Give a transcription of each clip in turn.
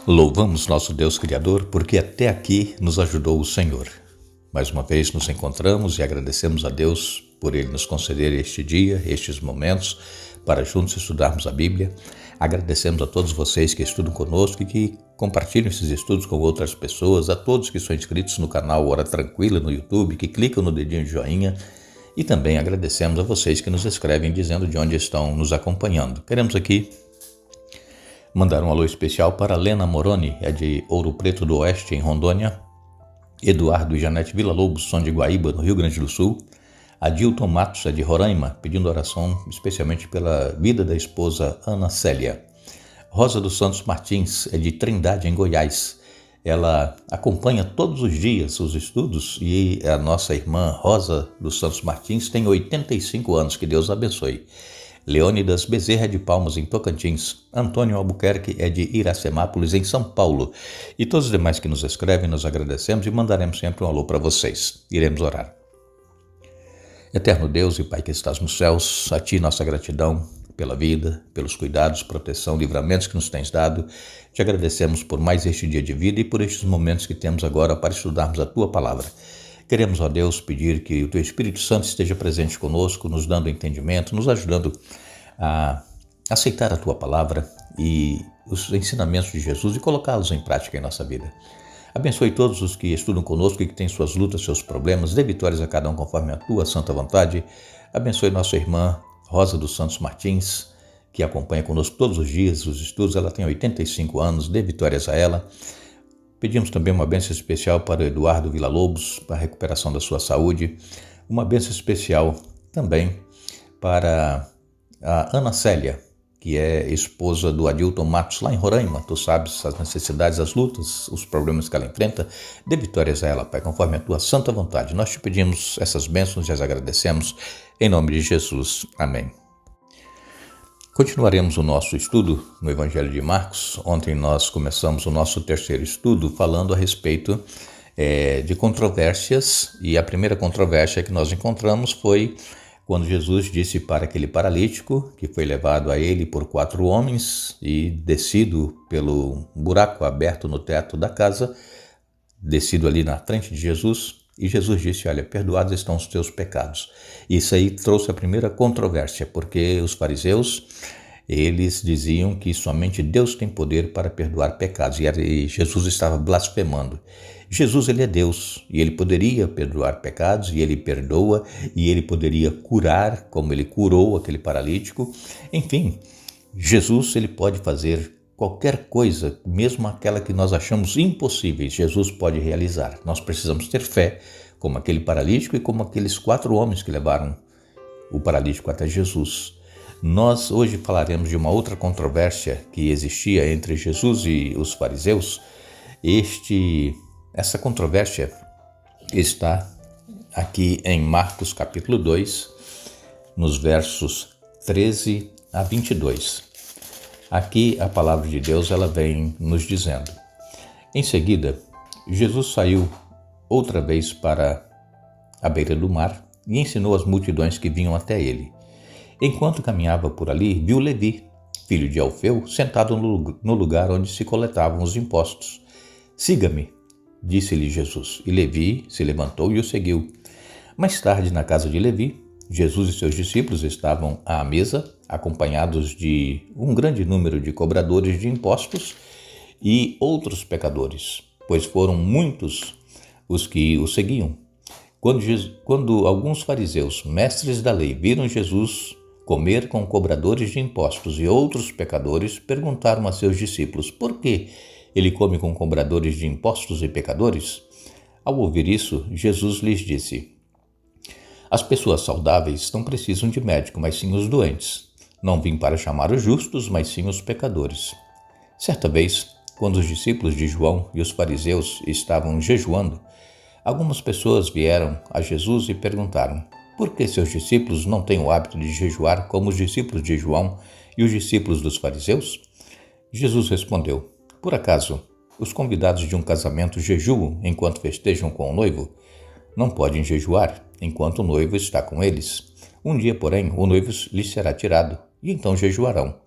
Louvamos nosso Deus Criador, porque até aqui nos ajudou o Senhor. Mais uma vez nos encontramos e agradecemos a Deus por Ele nos conceder este dia, estes momentos, para juntos estudarmos a Bíblia. Agradecemos a todos vocês que estudam conosco e que compartilham esses estudos com outras pessoas, a todos que são inscritos no canal Hora Tranquila no YouTube, que clicam no dedinho de joinha, e também agradecemos a vocês que nos escrevem dizendo de onde estão nos acompanhando. Queremos aqui mandar um alô especial para Lena Moroni, é de Ouro Preto do Oeste, em Rondônia. Eduardo e Janete Villa-Lobos são de Guaíba, no Rio Grande do Sul. Adilton Matos é de Roraima, pedindo oração especialmente pela vida da esposa Ana Célia. Rosa dos Santos Martins é de Trindade, em Goiás. Ela acompanha todos os dias os estudos e a nossa irmã Rosa dos Santos Martins tem 85 anos, que Deus abençoe. Leônidas Bezerra é de Palmas, em Tocantins. Antônio Albuquerque é de Iracemápolis, em São Paulo. E todos os demais que nos escrevem, nós agradecemos e mandaremos sempre um alô para vocês. Iremos orar. Eterno Deus e Pai que estás nos céus, a Ti nossa gratidão pela vida, pelos cuidados, proteção, livramentos que nos tens dado. Te agradecemos por mais este dia de vida e por estes momentos que temos agora para estudarmos a Tua Palavra. Queremos, ó Deus, pedir que o Teu Espírito Santo esteja presente conosco, nos dando entendimento, nos ajudando a aceitar a Tua Palavra e os ensinamentos de Jesus e colocá-los em prática em nossa vida. Abençoe todos os que estudam conosco e que têm suas lutas, seus problemas, dê vitórias a cada um conforme a Tua santa vontade. Abençoe nossa irmã Rosa dos Santos Martins, que acompanha conosco todos os dias os estudos. Ela tem 85 anos, dê vitórias a ela. Pedimos também uma bênção especial para o Eduardo Villa-Lobos, para a recuperação da sua saúde. Uma bênção especial também para a Ana Célia, que é esposa do Adilton Matos, lá em Roraima. Tu sabes as necessidades, as lutas, os problemas que ela enfrenta. Dê vitórias a ela, Pai, conforme a Tua santa vontade. Nós te pedimos essas bênçãos e as agradecemos, em nome de Jesus. Amém. Continuaremos o nosso estudo no Evangelho de Marcos. Ontem nós começamos o nosso terceiro estudo falando a respeito de controvérsias, e a primeira controvérsia que nós encontramos foi quando Jesus disse para aquele paralítico que foi levado a ele por 4 homens e descido pelo buraco aberto no teto da casa, descido ali na frente de Jesus, e Jesus disse: olha, perdoados estão os teus pecados. Isso aí trouxe a primeira controvérsia, porque os fariseus, eles diziam que somente Deus tem poder para perdoar pecados, e Jesus estava blasfemando. Jesus, ele é Deus, e ele poderia perdoar pecados, e ele perdoa, e ele poderia curar, como ele curou aquele paralítico. Enfim, Jesus, ele pode fazer qualquer coisa, mesmo aquela que nós achamos impossíveis, Jesus pode realizar. Nós precisamos ter fé, como aquele paralítico e como aqueles 4 homens que levaram o paralítico até Jesus. Nós hoje falaremos de uma outra controvérsia que existia entre Jesus e os fariseus. Essa controvérsia está aqui em Marcos capítulo 2, nos versos 13 a 22. Aqui a palavra de Deus ela vem nos dizendo: em seguida, Jesus saiu outra vez para a beira do mar e ensinou as multidões que vinham até ele. Enquanto caminhava por ali, viu Levi, filho de Alfeu, sentado no lugar onde se coletavam os impostos. Siga-me, disse-lhe Jesus, e Levi se levantou e o seguiu. Mais tarde, na casa de Levi, Jesus e seus discípulos estavam à mesa, acompanhados de um grande número de cobradores de impostos e outros pecadores, pois foram muitos os que o seguiam. Quando alguns fariseus, mestres da lei, viram Jesus comer com cobradores de impostos e outros pecadores, perguntaram a seus discípulos: por que ele come com cobradores de impostos e pecadores? Ao ouvir isso, Jesus lhes disse: as pessoas saudáveis não precisam de médico, mas sim os doentes. Não vim para chamar os justos, mas sim os pecadores. Certa vez, quando os discípulos de João e os fariseus estavam jejuando, algumas pessoas vieram a Jesus e perguntaram: por que seus discípulos não têm o hábito de jejuar como os discípulos de João e os discípulos dos fariseus? Jesus respondeu: por acaso os convidados de um casamento jejuam enquanto festejam com o noivo? Não podem jejuar enquanto o noivo está com eles. Um dia, porém, o noivo lhes será tirado, e então jejuarão.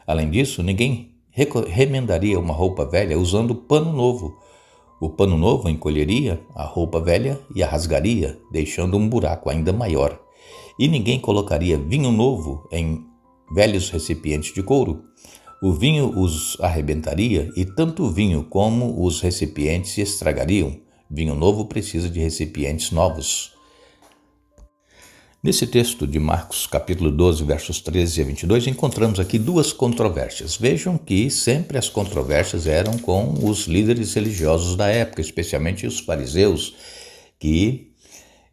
Além disso, ninguém remendaria uma roupa velha usando pano novo. O pano novo encolheria a roupa velha e a rasgaria, deixando um buraco ainda maior. E ninguém colocaria vinho novo em velhos recipientes de couro. O vinho os arrebentaria e tanto o vinho como os recipientes se estragariam. Vinho novo precisa de recipientes novos. Nesse texto de Marcos, capítulo 12, versos 13 a 22, encontramos aqui duas controvérsias. Vejam que sempre as controvérsias eram com os líderes religiosos da época, especialmente os fariseus, que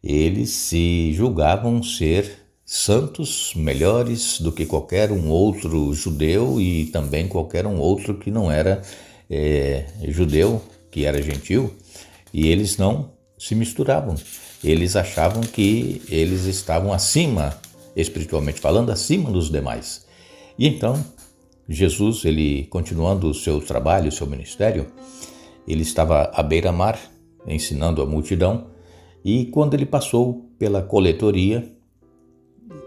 eles se julgavam ser santos, melhores do que qualquer um outro judeu e também qualquer um outro que não era judeu, que era gentil, e eles não se misturavam. Eles achavam que eles estavam acima, espiritualmente falando, acima dos demais. E então, Jesus, ele continuando o seu trabalho, o seu ministério, ele estava à beira-mar, ensinando a multidão, e quando ele passou pela coletoria,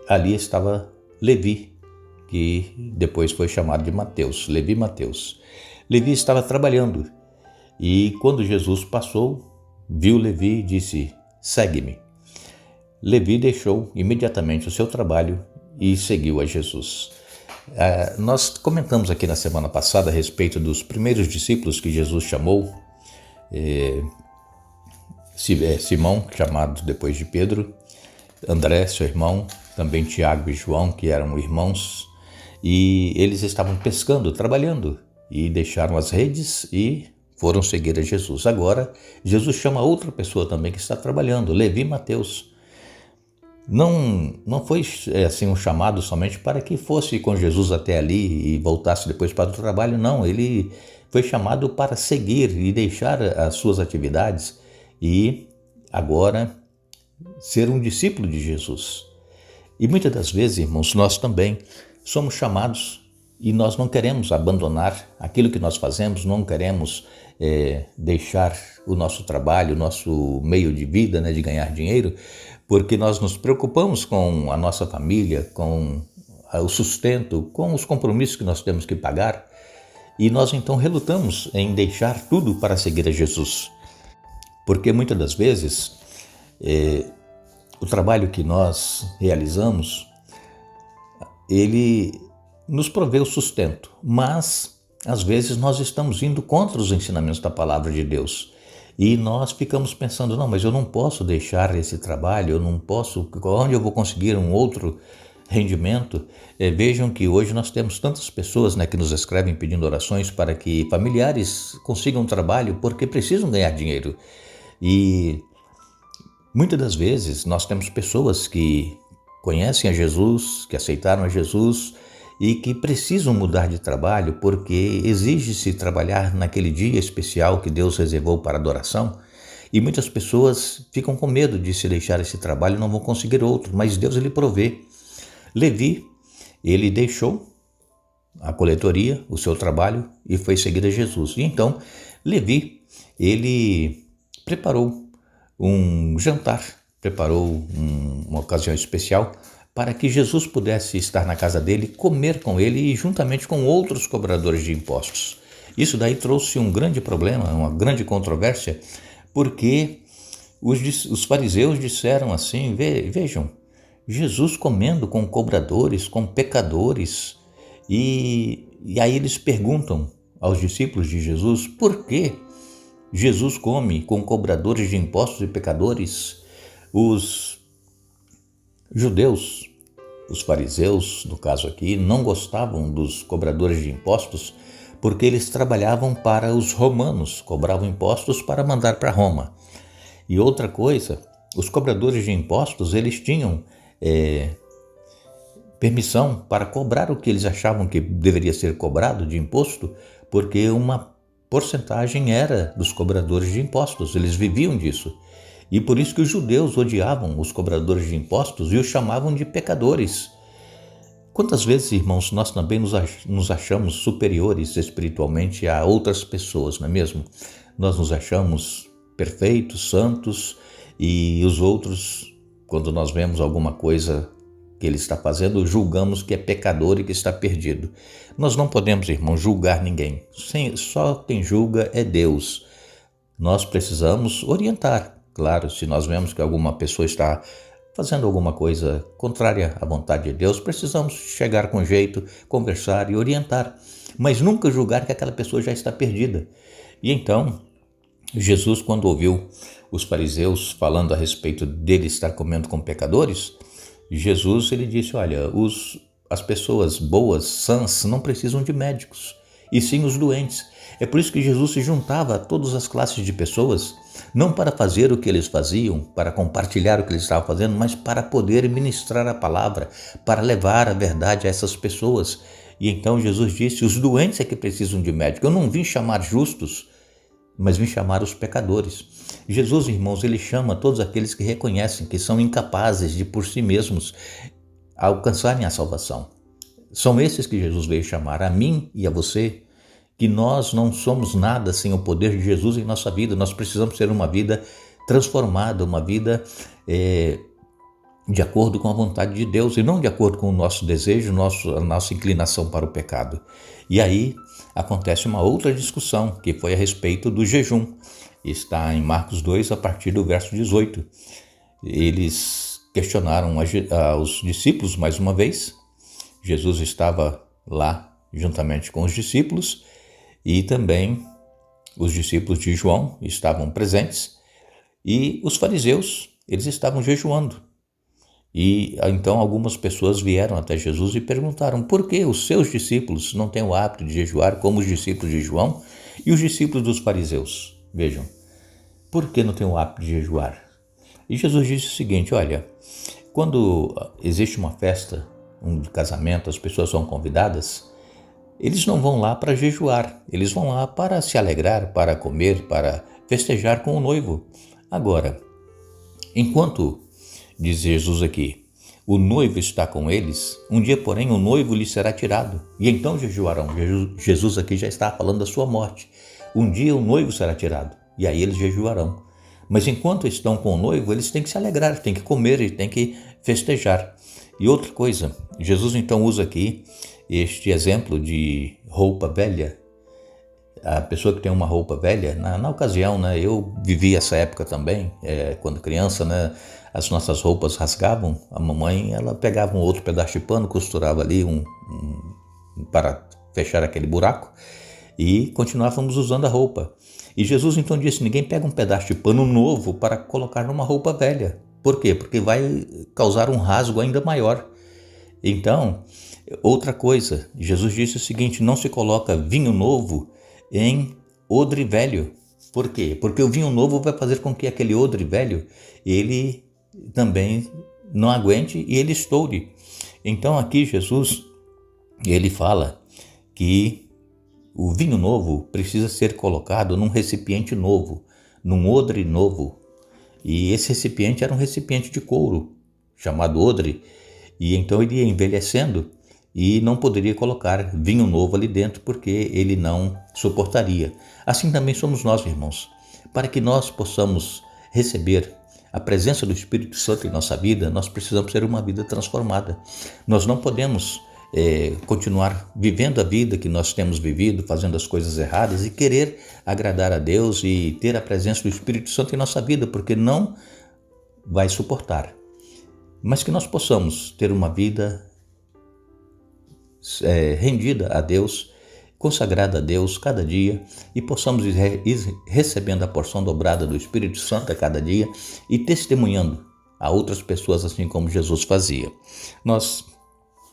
ali estava Levi, que depois foi chamado de Mateus, Levi Mateus. Levi estava trabalhando, e quando Jesus passou, viu Levi e disse: segue-me. Levi deixou imediatamente o seu trabalho e seguiu a Jesus. Nós comentamos aqui na semana passada a respeito dos primeiros discípulos que Jesus chamou, Simão, chamado depois de Pedro, André, seu irmão, também Tiago e João, que eram irmãos, e eles estavam pescando, trabalhando, e deixaram as redes e foram seguir a Jesus. Agora, Jesus chama outra pessoa também que está trabalhando, Levi Mateus. Não foi assim um chamado somente para que fosse com Jesus até ali e voltasse depois para o trabalho, não. Ele foi chamado para seguir e deixar as suas atividades e agora ser um discípulo de Jesus. E muitas das vezes, irmãos, nós também somos chamados e nós não queremos abandonar aquilo que nós fazemos, não queremos deixar o nosso trabalho, o nosso meio de vida, de ganhar dinheiro, porque nós nos preocupamos com a nossa família, com o sustento, com os compromissos que nós temos que pagar, e nós então relutamos em deixar tudo para seguir a Jesus. Porque muitas das vezes o trabalho que nós realizamos, ele nos provê o sustento, mas às vezes nós estamos indo contra os ensinamentos da palavra de Deus e nós ficamos pensando, não, mas eu não posso deixar esse trabalho, eu não posso, onde eu vou conseguir um outro rendimento? Vejam que hoje nós temos tantas pessoas que nos escrevem pedindo orações para que familiares consigam trabalho porque precisam ganhar dinheiro. E muitas das vezes nós temos pessoas que conhecem a Jesus, que aceitaram a Jesus e que precisam mudar de trabalho porque exige-se trabalhar naquele dia especial que Deus reservou para adoração. E muitas pessoas ficam com medo de se deixar esse trabalho e não vão conseguir outro, mas Deus ele provê. Levi, ele deixou a coletoria, o seu trabalho e foi seguir a Jesus. E então, Levi, ele preparou um jantar, preparou uma ocasião especial para que Jesus pudesse estar na casa dele, comer com ele e juntamente com outros cobradores de impostos. Isso daí trouxe um grande problema, uma grande controvérsia, porque os fariseus disseram assim, vejam, Jesus comendo com cobradores, com pecadores, e aí eles perguntam aos discípulos de Jesus, por que Jesus come com cobradores de impostos e pecadores? Os judeus, os fariseus, no caso aqui, não gostavam dos cobradores de impostos porque eles trabalhavam para os romanos, cobravam impostos para mandar para Roma. E outra coisa, os cobradores de impostos, eles tinham permissão para cobrar o que eles achavam que deveria ser cobrado de imposto, porque uma porcentagem era dos cobradores de impostos, eles viviam disso. E por isso que os judeus odiavam os cobradores de impostos e os chamavam de pecadores. Quantas vezes, irmãos, nós também nos achamos superiores espiritualmente a outras pessoas, não é mesmo? Nós nos achamos perfeitos, santos, e os outros, quando nós vemos alguma coisa que ele está fazendo, julgamos que é pecador e que está perdido. Nós não podemos, irmão, julgar ninguém. Só quem julga é Deus. Nós precisamos orientar. Claro, se nós vemos que alguma pessoa está fazendo alguma coisa contrária à vontade de Deus, precisamos chegar com jeito, conversar e orientar. Mas nunca julgar que aquela pessoa já está perdida. E então, Jesus, quando ouviu os fariseus falando a respeito dele estar comendo com pecadores, Jesus ele disse, olha, as pessoas boas, sãs, não precisam de médicos, e sim os doentes. É por isso que Jesus se juntava a todas as classes de pessoas, não para fazer o que eles faziam, para compartilhar o que eles estavam fazendo, mas para poder ministrar a palavra, para levar a verdade a essas pessoas. E então Jesus disse, os doentes é que precisam de médico. Eu não vim chamar justos, mas vim chamar os pecadores. Jesus, irmãos, ele chama todos aqueles que reconhecem que são incapazes de por si mesmos alcançarem a salvação. São esses que Jesus veio chamar, a mim e a você, que nós não somos nada sem o poder de Jesus em nossa vida. Nós precisamos ter uma vida transformada, uma vida de acordo com a vontade de Deus e não de acordo com o nosso desejo, a nossa inclinação para o pecado. E aí acontece uma outra discussão, que foi a respeito do jejum. Está em Marcos 2, a partir do verso 18. Eles questionaram aos discípulos mais uma vez. Jesus estava lá juntamente com os discípulos e também os discípulos de João estavam presentes e os fariseus, eles estavam jejuando. E então algumas pessoas vieram até Jesus e perguntaram por que os seus discípulos não têm o hábito de jejuar como os discípulos de João e os discípulos dos fariseus. Vejam, por que não têm o hábito de jejuar? E Jesus disse o seguinte, olha, quando existe uma festa, um casamento, as pessoas são convidadas, eles não vão lá para jejuar, eles vão lá para se alegrar, para comer, para festejar com o noivo. Agora, enquanto, diz Jesus aqui, o noivo está com eles, um dia, porém, o noivo lhe será tirado, e então jejuarão. Jesus aqui já está falando da sua morte. Um dia o noivo será tirado, e aí eles jejuarão. Mas enquanto estão com o noivo, eles têm que se alegrar, têm que comer e têm que festejar. E outra coisa, Jesus então usa aqui este exemplo de roupa velha. A pessoa que tem uma roupa velha, na ocasião, né, eu vivi essa época também, quando criança, né, as nossas roupas rasgavam, a mamãe ela pegava um outro pedaço de pano, costurava ali para fechar aquele buraco e continuávamos usando a roupa. E Jesus então disse, ninguém pega um pedaço de pano novo para colocar numa roupa velha. Por quê? Porque vai causar um rasgo ainda maior. Então, outra coisa, Jesus disse o seguinte, não se coloca vinho novo em odre velho. Por quê? Porque o vinho novo vai fazer com que aquele odre velho, ele também não aguente e ele estoure. Então aqui Jesus, ele fala que o vinho novo precisa ser colocado num recipiente novo, num odre novo. E esse recipiente era um recipiente de couro, chamado odre. E então ele ia envelhecendo e não poderia colocar vinho novo ali dentro porque ele não suportaria. Assim também somos nós, irmãos. Para que nós possamos receber a presença do Espírito Santo em nossa vida, nós precisamos ter uma vida transformada. Nós não podemos continuar vivendo a vida que nós temos vivido, fazendo as coisas erradas e querer agradar a Deus e ter a presença do Espírito Santo em nossa vida, porque não vai suportar. Mas que nós possamos ter uma vida rendida a Deus, consagrada a Deus cada dia e possamos ir recebendo a porção dobrada do Espírito Santo a cada dia e testemunhando a outras pessoas assim como Jesus fazia. Nós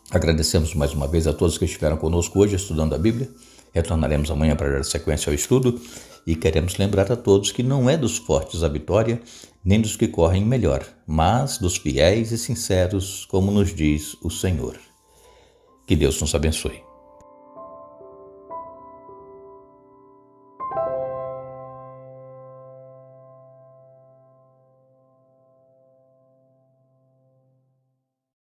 agradecemos mais uma vez a todos que estiveram conosco hoje estudando a Bíblia. Retornaremos amanhã para dar sequência ao estudo e queremos lembrar a todos que não é dos fortes a vitória, nem dos que correm melhor, mas dos fiéis e sinceros, como nos diz o Senhor. Que Deus nos abençoe.